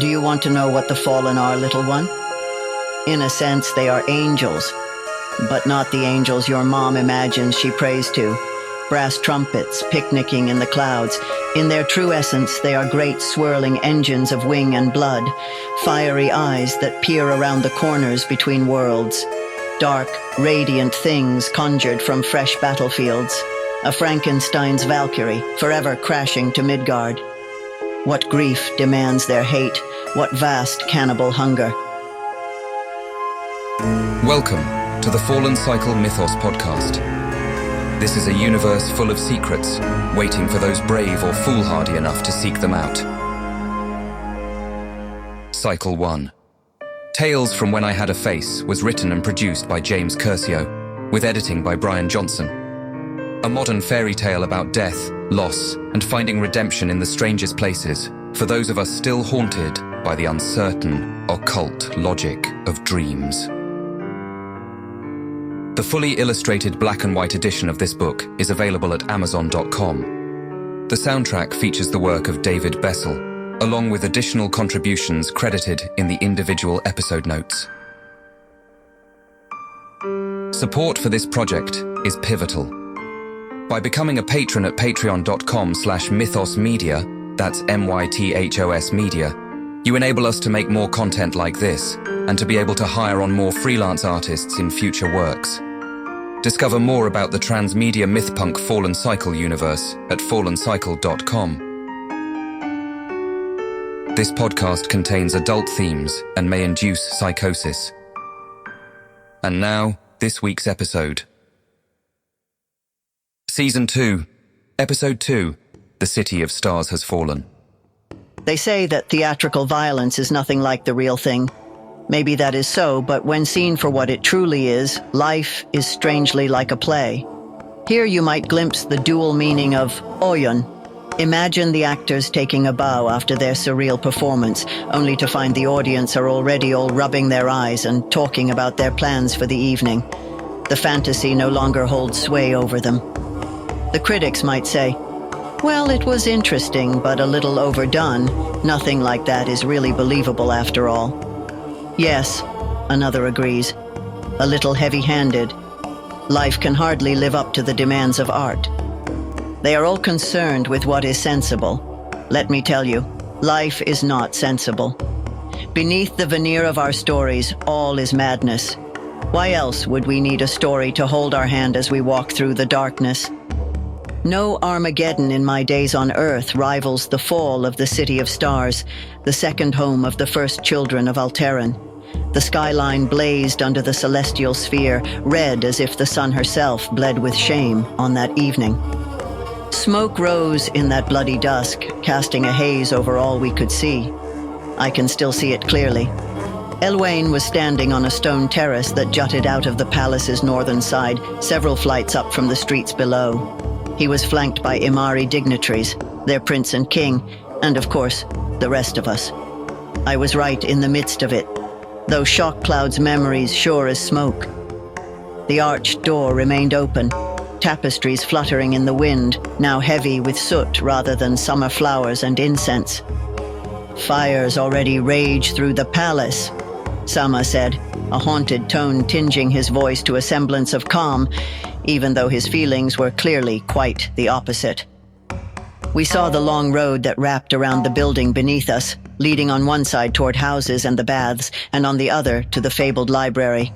Do you want to know what the fallen are, little one? In a sense, they are angels, but not the angels your mom imagines she prays to. Brass trumpets picnicking in the clouds. In their true essence, they are great swirling engines of wing and blood, fiery eyes that peer around the corners between worlds. Dark, radiant things conjured from fresh battlefields. A Frankenstein's Valkyrie, forever crashing to Midgard. What grief demands their hate, what vast cannibal hunger. Welcome to the Fallen Cycle Mythos podcast. This is a universe full of secrets, waiting for those brave or foolhardy enough to seek them out. Cycle 1. Tales from When I Had a Face was written and produced by James Curcio, with editing by Brian Johnson. A modern fairy tale about death, loss, and finding redemption in the strangest places for those of us still haunted by the uncertain, occult logic of dreams. The fully illustrated black and white edition of this book is available at Amazon.com. The soundtrack features the work of David Bessel, along with additional contributions credited in the individual episode notes. Support for this project is pivotal. By becoming a patron at patreon.com/mythosmedia, that's MYTHOS media, you enable us to make more content like this and to be able to hire on more freelance artists in future works. Discover more about the transmedia Mythpunk Fallen Cycle universe at fallencycle.com. This podcast contains adult themes and may induce psychosis. And now, this week's episode. Season 2, Episode 2, The City of Stars Has Fallen. They say that theatrical violence is nothing like the real thing. Maybe that is so, but when seen for what it truly is, life is strangely like a play. Here you might glimpse the dual meaning of Oyon. Imagine the actors taking a bow after their surreal performance, only to find the audience are already all rubbing their eyes and talking about their plans for the evening. The fantasy no longer holds sway over them. The critics might say, well, it was interesting, but a little overdone. Nothing like that is really believable after all. Yes, another agrees. A little heavy-handed. Life can hardly live up to the demands of art. They are all concerned with what is sensible. Let me tell you, life is not sensible. Beneath the veneer of our stories, all is madness. Why else would we need a story to hold our hand as we walk through the darkness? No Armageddon in my days on Earth rivals the fall of the City of Stars, the second home of the first children of Alteran. The skyline blazed under the celestial sphere, red as if the sun herself bled with shame on that evening. Smoke rose in that bloody dusk, casting a haze over all we could see. I can still see it clearly. Eluane was standing on a stone terrace that jutted out of the palace's northern side, several flights up from the streets below. He was flanked by Imari dignitaries, their prince and king, and of course, the rest of us. I was right in the midst of it, those shock clouds' memories sure as smoke. The arched door remained open, tapestries fluttering in the wind, now heavy with soot rather than summer flowers and incense. Fires already rage through the palace, Sama said, a haunted tone tinging his voice to a semblance of calm, even though his feelings were clearly quite the opposite. We saw the long road that wrapped around the building beneath us, leading on one side toward houses and the baths, and on the other to the fabled library.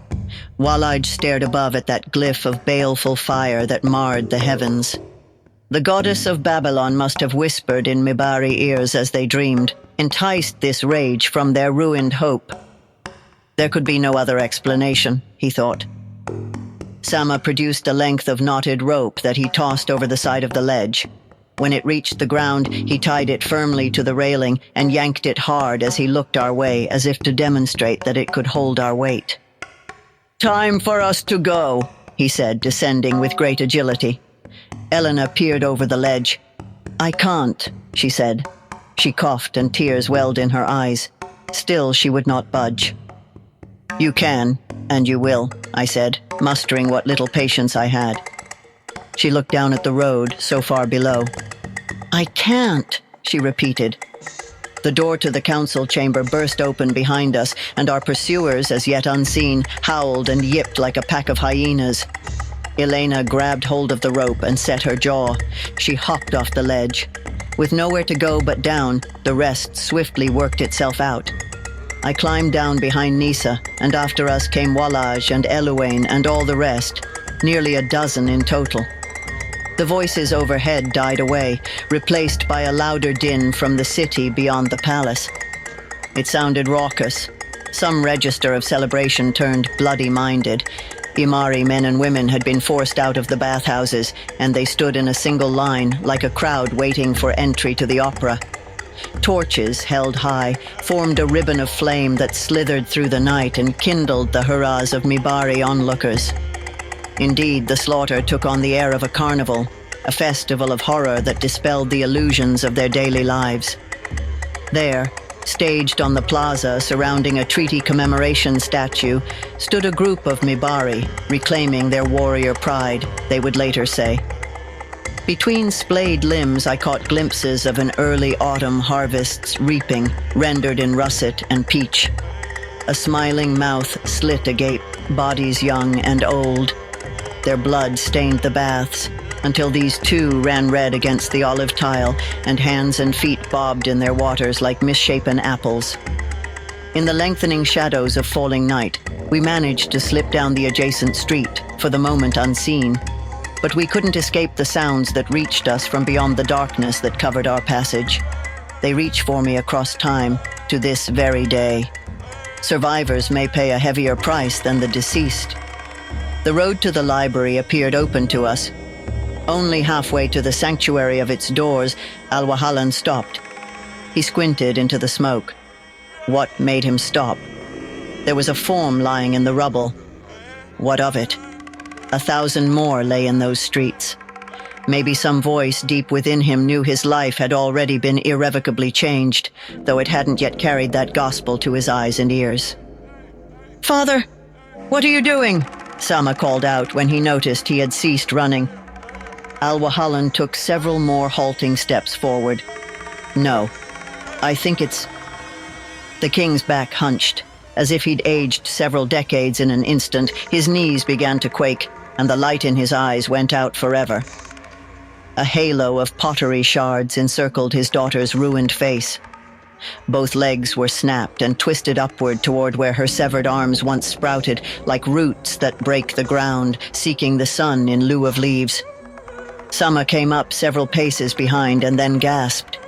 Wallaj stared above at that glyph of baleful fire that marred the heavens. The goddess of Babylon must have whispered in Mibari ears as they dreamed, enticed this rage from their ruined hope. There could be no other explanation, he thought. Sama produced a length of knotted rope that he tossed over the side of the ledge. When it reached the ground, he tied it firmly to the railing and yanked it hard as he looked our way, as if to demonstrate that it could hold our weight. Time for us to go, he said, descending with great agility. Elena peered over the ledge. I can't, she said. She coughed and tears welled in her eyes. Still, she would not budge. You can, and you will, I said, mustering what little patience I had. She looked down at the road, so far below. I can't, she repeated. The door to the council chamber burst open behind us, and our pursuers, as yet unseen, howled and yipped like a pack of hyenas. Elena grabbed hold of the rope and set her jaw. She hopped off the ledge. With nowhere to go but down, the rest swiftly worked itself out. I climbed down behind Nisa, and after us came Wallage and Eluane and all the rest, nearly a dozen in total. The voices overhead died away, replaced by a louder din from the city beyond the palace. It sounded raucous. Some register of celebration turned bloody-minded. Imari men and women had been forced out of the bathhouses, and they stood in a single line, like a crowd waiting for entry to the opera. Torches, held high, formed a ribbon of flame that slithered through the night and kindled the hurrahs of Mibari onlookers. Indeed, the slaughter took on the air of a carnival, a festival of horror that dispelled the illusions of their daily lives. There, staged on the plaza surrounding a treaty commemoration statue, stood a group of Mibari, reclaiming their warrior pride, they would later say. Between splayed limbs, I caught glimpses of an early autumn harvest's reaping, rendered in russet and peach. A smiling mouth slit agape, bodies young and old. Their blood stained the baths, until these too ran red against the olive tile, and hands and feet bobbed in their waters like misshapen apples. In the lengthening shadows of falling night, we managed to slip down the adjacent street, for the moment unseen. But we couldn't escape the sounds that reached us from beyond the darkness that covered our passage. They reach for me across time, to this very day. Survivors may pay a heavier price than the deceased. The road to the library appeared open to us. Only halfway to the sanctuary of its doors, Al-Wahalan stopped. He squinted into the smoke. What made him stop? There was a form lying in the rubble. What of it? 1,000 more lay in those streets. Maybe some voice deep within him knew his life had already been irrevocably changed, though it hadn't yet carried that gospel to his eyes and ears. "Father, what are you doing?" Sama called out when he noticed he had ceased running. Al-Wahalan took several more halting steps forward. "No, I think it's..." The king's back hunched. As if he'd aged several decades in an instant, his knees began to quake, and the light in his eyes went out forever. A halo of pottery shards encircled his daughter's ruined face. Both legs were snapped and twisted upward toward where her severed arms once sprouted, like roots that break the ground, seeking the sun in lieu of leaves. Sama came up several paces behind and then gasped.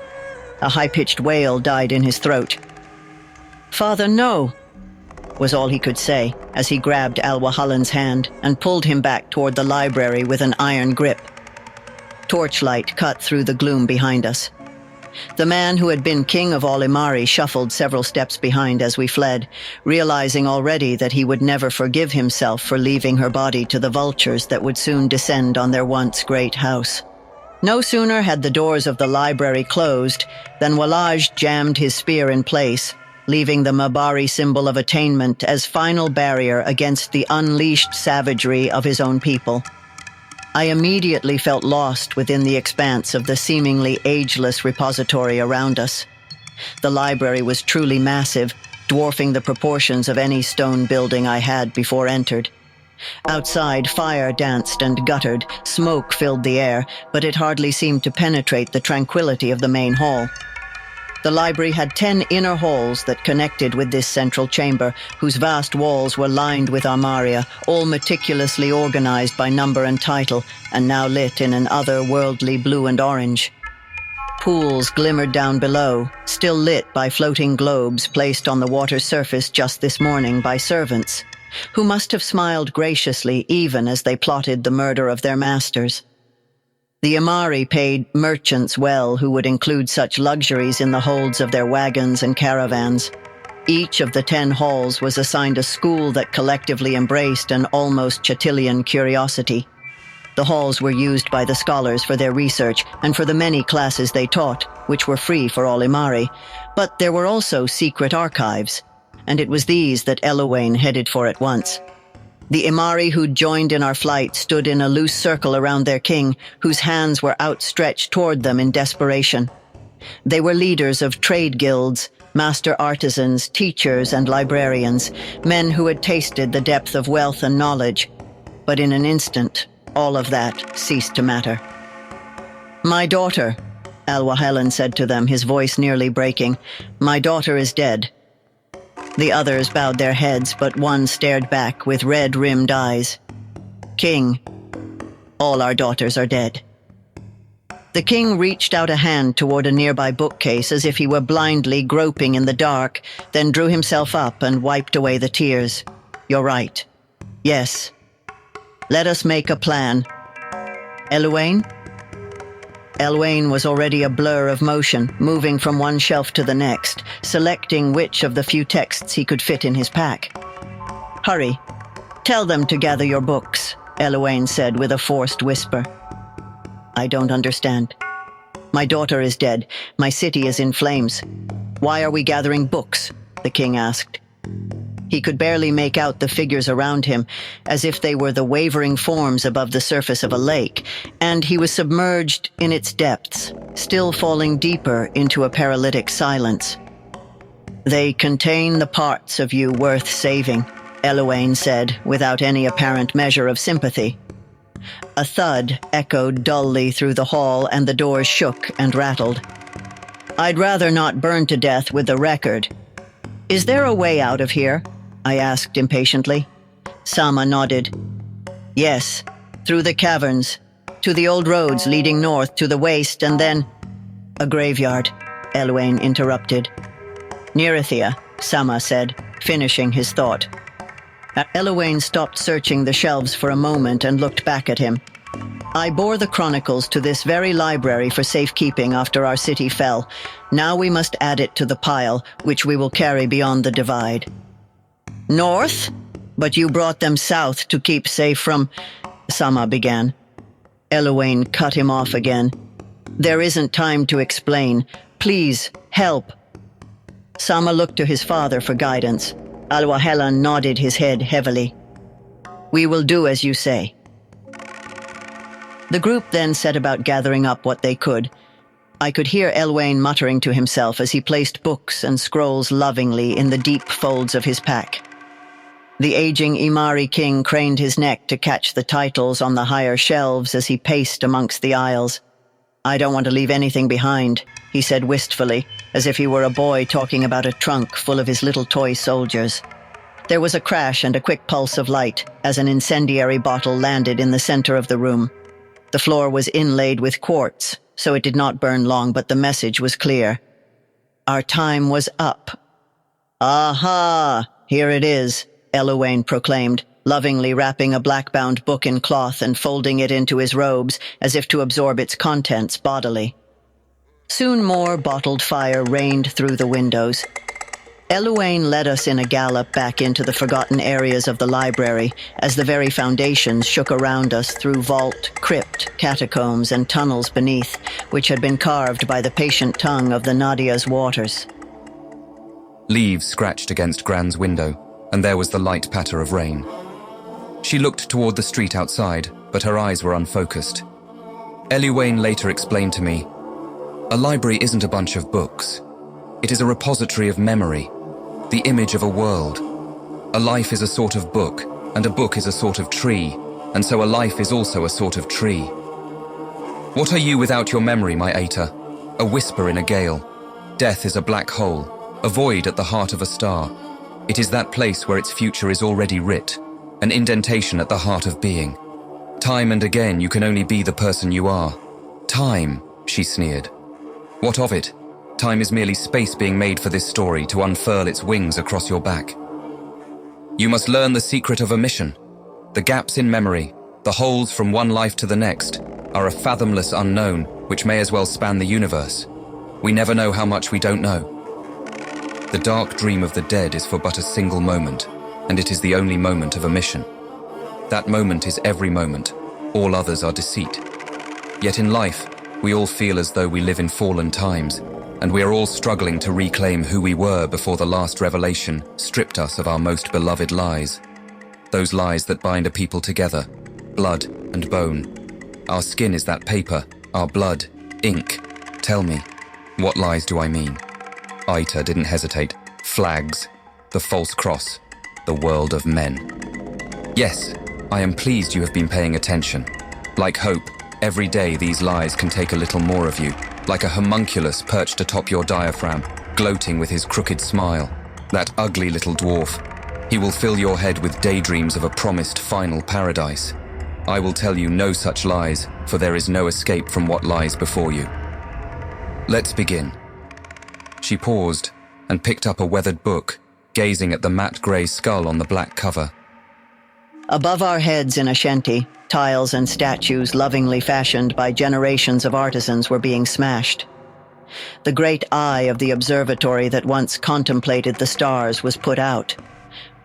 A high-pitched wail died in his throat. "Father, no!" was all he could say as he grabbed Al-Wahalan's hand and pulled him back toward the library with an iron grip. Torchlight cut through the gloom behind us. The man who had been king of all Imari shuffled several steps behind as we fled, realizing already that he would never forgive himself for leaving her body to the vultures that would soon descend on their once great house. No sooner had the doors of the library closed than Wallage jammed his spear in place, leaving the Mabari symbol of attainment as final barrier against the unleashed savagery of his own people. I immediately felt lost within the expanse of the seemingly ageless repository around us. The library was truly massive, dwarfing the proportions of any stone building I had before entered. Outside, fire danced and guttered, smoke filled the air, but it hardly seemed to penetrate the tranquility of the main hall. The library had 10 inner halls that connected with this central chamber, whose vast walls were lined with armaria, all meticulously organized by number and title, and now lit in an otherworldly blue and orange. Pools glimmered down below, still lit by floating globes placed on the water's surface just this morning by servants, who must have smiled graciously even as they plotted the murder of their masters. The Imari paid merchants well who would include such luxuries in the holds of their wagons and caravans. Each of the 10 halls was assigned a school that collectively embraced an almost Chatilian curiosity. The halls were used by the scholars for their research and for the many classes they taught, which were free for all Imari. But there were also secret archives, and it was these that Eluane headed for at once. The Imari who'd joined in our flight stood in a loose circle around their king, whose hands were outstretched toward them in desperation. They were leaders of trade guilds, master artisans, teachers, and librarians, men who had tasted the depth of wealth and knowledge. But in an instant, all of that ceased to matter. "My daughter," Eluane said to them, his voice nearly breaking. "My daughter is dead." The others bowed their heads, but one stared back with red-rimmed eyes. "King, all our daughters are dead." The king reached out a hand toward a nearby bookcase as if he were blindly groping in the dark, then drew himself up and wiped away the tears. "You're right. Yes. Let us make a plan. Eluane?" Eluane was already a blur of motion, moving from one shelf to the next, selecting which of the few texts he could fit in his pack. "Hurry. Tell them to gather your books," Eluane said with a forced whisper. "I don't understand. My daughter is dead. My city is in flames. Why are we gathering books?" the king asked. He could barely make out the figures around him, as if they were the wavering forms above the surface of a lake, and he was submerged in its depths, still falling deeper into a paralytic silence. "They contain the parts of you worth saving," Eluane said, without any apparent measure of sympathy. A thud echoed dully through the hall, and the doors shook and rattled. "I'd rather not burn to death with the record. Is there a way out of here?" I asked impatiently. Sama nodded. "Yes, through the caverns, to the old roads leading north to the waste, and then—" "A graveyard," Eluane interrupted. "Nearithia," Sama said, finishing his thought. Eluane stopped searching the shelves for a moment and looked back at him. "I bore the chronicles to this very library for safekeeping after our city fell. Now we must add it to the pile, which we will carry beyond the divide." "North? But you brought them south to keep safe from—" Sama began. Eluane cut him off again. "There isn't time to explain. Please, help." Sama looked to his father for guidance. Eluane nodded his head heavily. "We will do as you say." The group then set about gathering up what they could. I could hear Eluane muttering to himself as he placed books and scrolls lovingly in the deep folds of his pack. The aging Imari king craned his neck to catch the titles on the higher shelves as he paced amongst the aisles. "I don't want to leave anything behind," he said wistfully, as if he were a boy talking about a trunk full of his little toy soldiers. There was a crash and a quick pulse of light as an incendiary bottle landed in the center of the room. The floor was inlaid with quartz, so it did not burn long, but the message was clear. Our time was up. "Aha! Here it is," Eluane proclaimed, lovingly wrapping a black-bound book in cloth and folding it into his robes as if to absorb its contents bodily. Soon more bottled fire rained through the windows. Eluane led us in a gallop back into the forgotten areas of the library as the very foundations shook around us through vault, crypt, catacombs, and tunnels beneath, which had been carved by the patient tongue of the Nadia's waters. Leaves scratched against Gran's window, and there was the light patter of rain. She looked toward the street outside, but her eyes were unfocused. Eluane later explained to me, "A library isn't a bunch of books. It is a repository of memory, the image of a world. A life is a sort of book, and a book is a sort of tree, and so a life is also a sort of tree. What are you without your memory, my Aita? A whisper in a gale. Death is a black hole, a void at the heart of a star. It is that place where its future is already writ, an indentation at the heart of being. Time and again you can only be the person you are. Time," she sneered. "What of it? Time is merely space being made for this story to unfurl its wings across your back. You must learn the secret of omission. The gaps in memory, the holes from one life to the next, are a fathomless unknown which may as well span the universe. We never know how much we don't know. The dark dream of the dead is for but a single moment, and it is the only moment of omission. That moment is every moment. All others are deceit. Yet in life, we all feel as though we live in fallen times, and we are all struggling to reclaim who we were before the last revelation stripped us of our most beloved lies. Those lies that bind a people together, blood and bone. Our skin is that paper, our blood, ink. Tell me, What lies do I mean? Aita didn't hesitate. Flags, the false cross, the world of men. Yes, I am pleased you have been paying attention. Like hope, every day these lies can take a little more of you, like a homunculus perched atop your diaphragm, gloating with his crooked smile. That ugly little dwarf. He will fill your head with daydreams of a promised final paradise. I will tell you no such lies, for there is no escape from what lies before you. Let's begin. She paused and picked up a weathered book, gazing at the matte grey skull on the black cover. Above our heads in Ashenti, tiles and statues lovingly fashioned by generations of artisans were being smashed. The great eye of the observatory that once contemplated the stars was put out.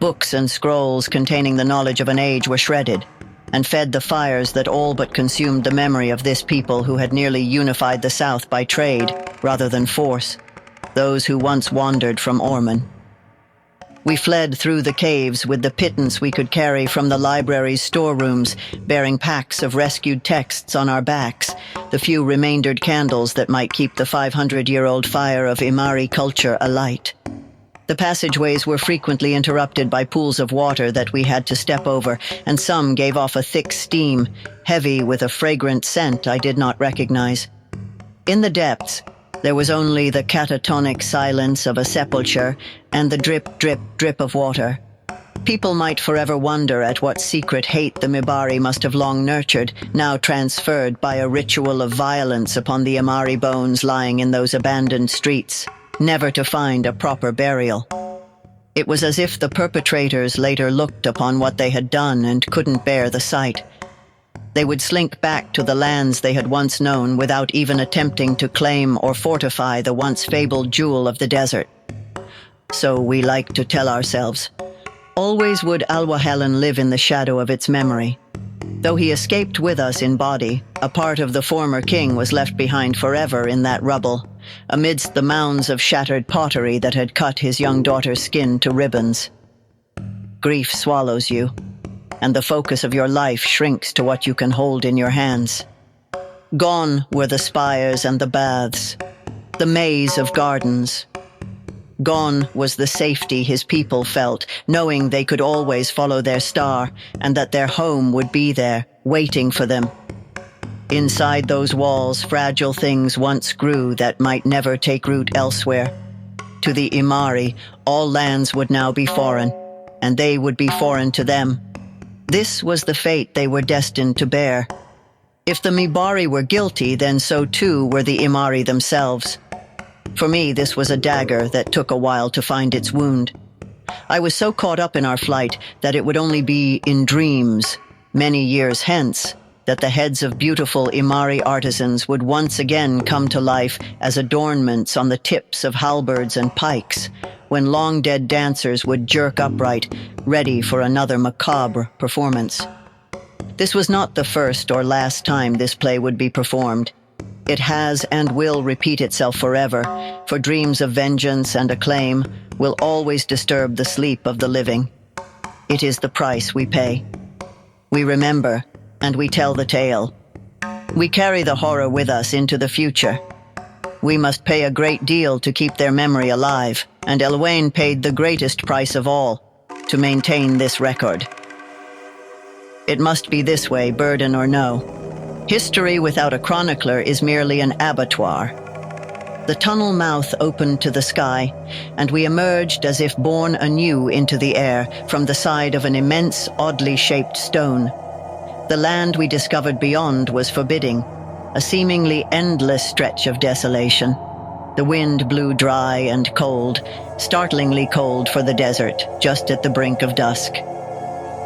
Books and scrolls containing the knowledge of an age were shredded, and fed the fires that all but consumed the memory of this people who had nearly unified the South by trade rather than force, those who once wandered from Orman. We fled through the caves with the pittance we could carry from the library's storerooms, bearing packs of rescued texts on our backs, the few remaindered candles that might keep the 500-year-old fire of Imari culture alight. The passageways were frequently interrupted by pools of water that we had to step over, and some gave off a thick steam, heavy with a fragrant scent I did not recognize. In the depths, there was only the catatonic silence of a sepulchre and the drip, drip, drip of water. People might forever wonder at what secret hate the Mibari must have long nurtured, now transferred by a ritual of violence upon the Imari bones lying in those abandoned streets, never to find a proper burial. It was as if the perpetrators later looked upon what they had done and couldn't bear the sight. They would slink back to the lands they had once known without even attempting to claim or fortify the once fabled jewel of the desert. So we like to tell ourselves, always would Alwahalan live in the shadow of its memory. Though he escaped with us in body, a part of the former king was left behind forever in that rubble, amidst the mounds of shattered pottery that had cut his young daughter's skin to ribbons. Grief swallows you, and the focus of your life shrinks to what you can hold in your hands. Gone were the spires and the baths, the maze of gardens. Gone was the safety his people felt, knowing they could always follow their star and that their home would be there, waiting for them. Inside those walls, fragile things once grew that might never take root elsewhere. To the Imari, all lands would now be foreign, and they would be foreign to them. This was the fate they were destined to bear. If the Mibari were guilty, then so too were the Imari themselves. For me, this was a dagger that took a while to find its wound. I was so caught up in our flight that it would only be in dreams, many years hence, that the heads of beautiful Imari artisans would once again come to life as adornments on the tips of halberds and pikes, when long-dead dancers would jerk upright, ready for another macabre performance. This was not the first or last time this play would be performed. It has and will repeat itself forever, for dreams of vengeance and acclaim will always disturb the sleep of the living. It is the price we pay. We remember, and we tell the tale. We carry the horror with us into the future. We must pay a great deal to keep their memory alive, and Eluane paid the greatest price of all, to maintain this record. It must be this way, burden or no. History without a chronicler is merely an abattoir. The tunnel mouth opened to the sky, and we emerged as if born anew into the air from the side of an immense, oddly shaped stone. The land we discovered beyond was forbidding, a seemingly endless stretch of desolation. The wind blew dry and cold, startlingly cold for the desert, just at the brink of dusk.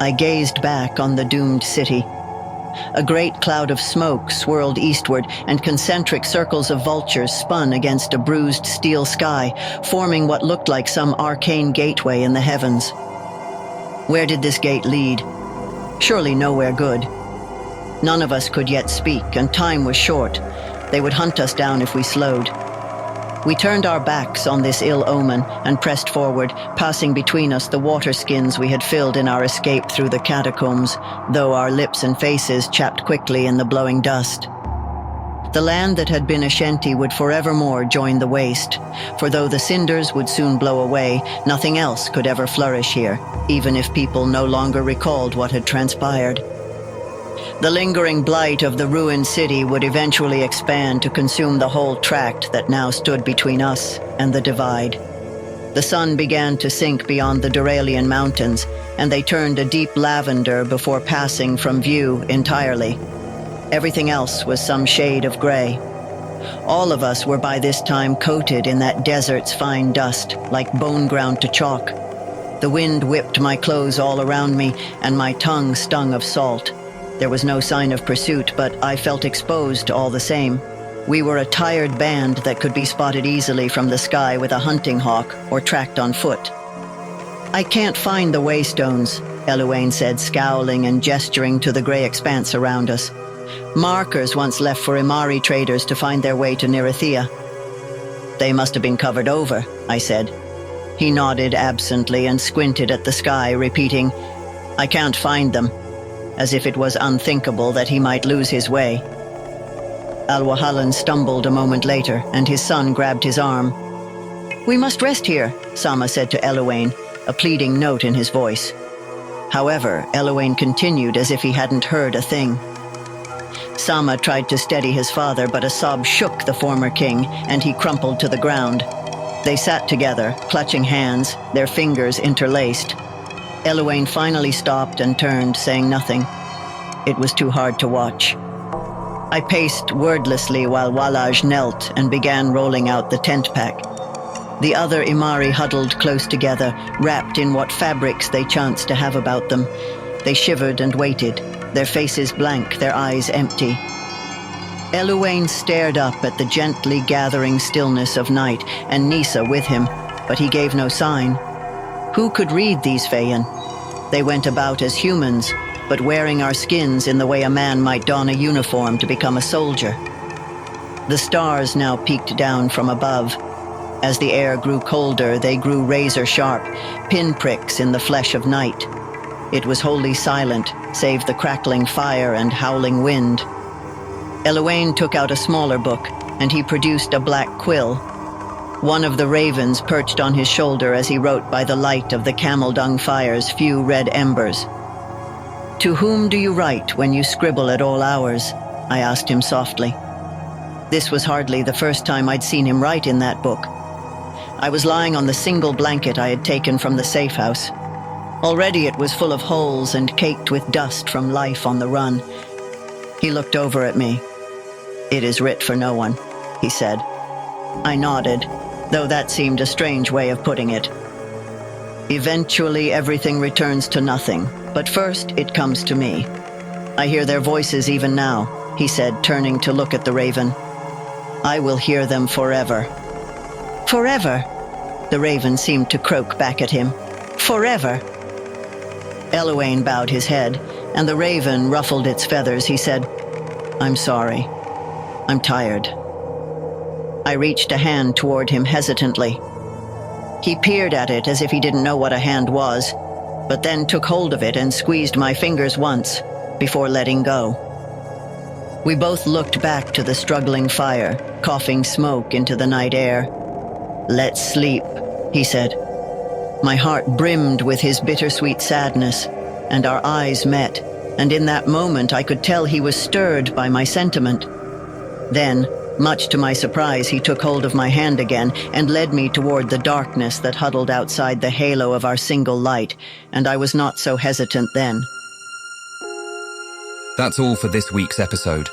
I gazed back on the doomed city. A great cloud of smoke swirled eastward, and concentric circles of vultures spun against a bruised steel sky, forming what looked like some arcane gateway in the heavens. Where did this gate lead? Surely nowhere good. None of us could yet speak, and time was short. They would hunt us down if we slowed. We turned our backs on this ill omen and pressed forward, passing between us the water skins we had filled in our escape through the catacombs, though our lips and faces chapped quickly in the blowing dust. The land that had been Ashenti would forevermore join the waste, for though the cinders would soon blow away, nothing else could ever flourish here, even if people no longer recalled what had transpired. The lingering blight of the ruined city would eventually expand to consume the whole tract that now stood between us and the divide. The sun began to sink beyond the Duralian mountains, and they turned a deep lavender before passing from view entirely. Everything else was some shade of gray. All of us were by this time coated in that desert's fine dust, like bone ground to chalk. The wind whipped my clothes all around me, and my tongue stung of salt. There was no sign of pursuit, but I felt exposed all the same. We were a tired band that could be spotted easily from the sky with a hunting hawk or tracked on foot. "I can't find the waystones," Eluane said, scowling and gesturing to the gray expanse around us. "Markers once left for Imari traders to find their way to Nirathea." "They must have been covered over," I said. He nodded absently and squinted at the sky, repeating, "I can't find them," as if it was unthinkable that he might lose his way. Al-Wahalan stumbled a moment later, and his son grabbed his arm. "We must rest here," Sama said to Eluane, a pleading note in his voice. However, Eluane continued as if he hadn't heard a thing. Sama tried to steady his father, but a sob shook the former king, and he crumpled to the ground. They sat together, clutching hands, their fingers interlaced. Eluane finally stopped and turned, saying nothing. It was too hard to watch. I paced wordlessly while Walaj knelt and began rolling out the tent pack. The other Imari huddled close together, wrapped in what fabrics they chanced to have about them. They shivered and waited, their faces blank, their eyes empty. Eluane stared up at the gently gathering stillness of night, and Nisa with him, but he gave no sign. Who could read these Feyan? They went about as humans, but wearing our skins in the way a man might don a uniform to become a soldier. The stars now peeked down from above. As the air grew colder, they grew razor-sharp, pinpricks in the flesh of night. It was wholly silent, save the crackling fire and howling wind. Eluane took out a smaller book, and he produced a black quill. One of the ravens perched on his shoulder as he wrote by the light of the camel-dung fire's few red embers. "To whom do you write when you scribble at all hours?" I asked him softly. This was hardly the first time I'd seen him write in that book. I was lying on the single blanket I had taken from the safe house. Already it was full of holes and caked with dust from life on the run. He looked over at me. "It is writ for no one," he said. I nodded, though that seemed a strange way of putting it. "Eventually everything returns to nothing, but first it comes to me. I hear their voices even now," he said, turning to look at the raven. "I will hear them forever." "Forever?" The raven seemed to croak back at him. "Forever?" Eluane bowed his head, and the raven ruffled its feathers. He said, "I'm sorry. I'm tired." I reached a hand toward him hesitantly. He peered at it as if he didn't know what a hand was, but then took hold of it and squeezed my fingers once before letting go. We both looked back to the struggling fire, coughing smoke into the night air. "Let's sleep," he said. My heart brimmed with his bittersweet sadness, and our eyes met, and in that moment I could tell he was stirred by my sentiment. Then, much to my surprise, he took hold of my hand again and led me toward the darkness that huddled outside the halo of our single light, and I was not so hesitant then. That's all for this week's episode.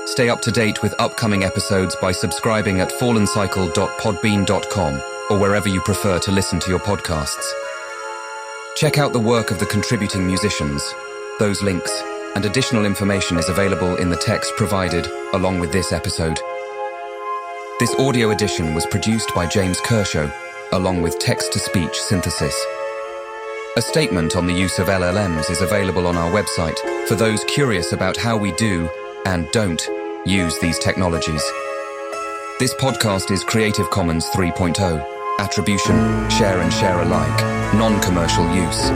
Stay up to date with upcoming episodes by subscribing at fallencycle.podbean.com or wherever you prefer to listen to your podcasts. Check out the work of the contributing musicians. Those links and additional information is available in the text provided along with this episode. This audio edition was produced by James Kershaw, along with text-to-speech synthesis. A statement on the use of LLMs is available on our website for those curious about how we do and don't use these technologies. This podcast is Creative Commons 3.0, Attribution, Share and Share alike, non-commercial use.